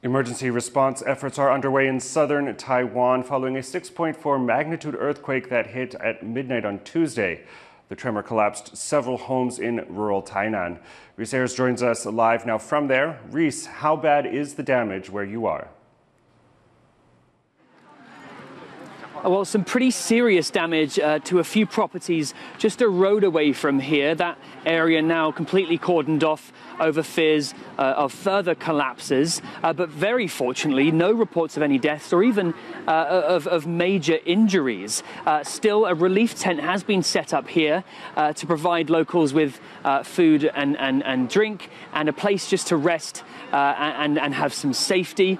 Emergency response efforts are underway in southern Taiwan following a 6.4 magnitude earthquake that hit at midnight on Tuesday. The tremor collapsed several homes in rural Tainan. Reece Ayers joins us live now from there. Reece, how bad is the damage where you are? Well, some pretty serious damage to a few properties just a road away from here. That area now completely cordoned off over fears of further collapses. But very fortunately, no reports of any deaths or even of major injuries. Still, a relief tent has been set up here to provide locals with food and drink and a place just to rest and have some safety.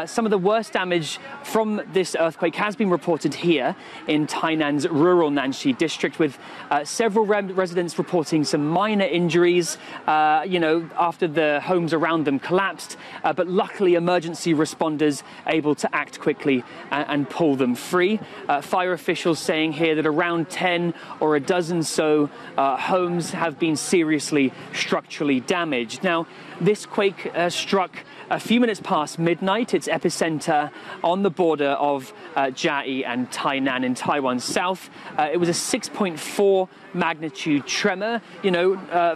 Some of the worst damage from this earthquake has been reported here in Tainan's rural Nanxi district, with several residents reporting some minor injuries, after the homes around them collapsed. But luckily, emergency responders able to act quickly and pull them free. Fire officials saying here that around 10 or a dozen so homes have been seriously structurally damaged. Now, this quake struck a few minutes past midnight. Its epicenter on the border of Chiayi and Tainan in Taiwan's south. It was a 6.4 magnitude tremor,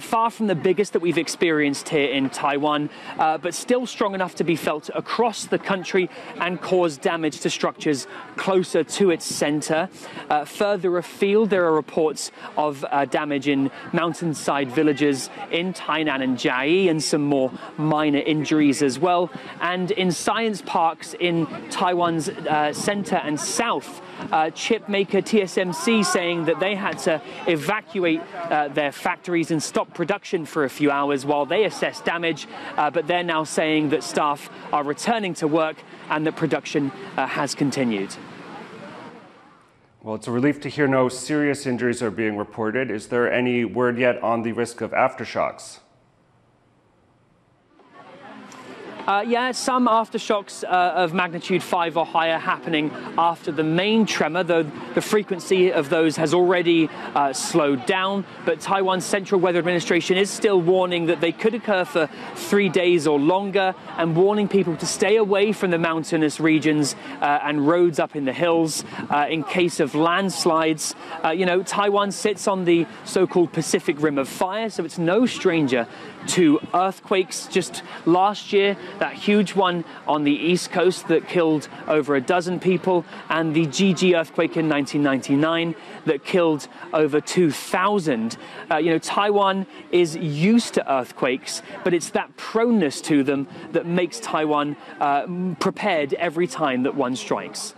far from the biggest that we've experienced here in Taiwan, but still strong enough to be felt across the country and cause damage to structures closer to its center. Further afield, there are reports of damage in mountainside villages in Tainan and Chiayi and some more minor injuries as well. And in science parks in Taiwan's center and south, chip maker TSMC saying that they had to evacuate their factories and stop production for a few hours while they assess damage, but they're now saying that staff are returning to work and that production has continued. Well, it's a relief to hear no serious injuries are being reported. Is there any word yet on the risk of aftershocks? Yeah, some aftershocks of magnitude 5 or higher happening after the main tremor, though the frequency of those has already slowed down. But Taiwan's Central Weather Administration is still warning that they could occur for 3 days or longer, and warning people to stay away from the mountainous regions and roads up in the hills in case of landslides. Taiwan sits on the so-called Pacific Rim of Fire, so it's no stranger to earthquakes. Just last year, that huge one on the east coast that killed over a dozen people, and the Gigi earthquake in 1999 that killed over 2,000. Taiwan is used to earthquakes, but it's that proneness to them that makes Taiwan prepared every time that one strikes.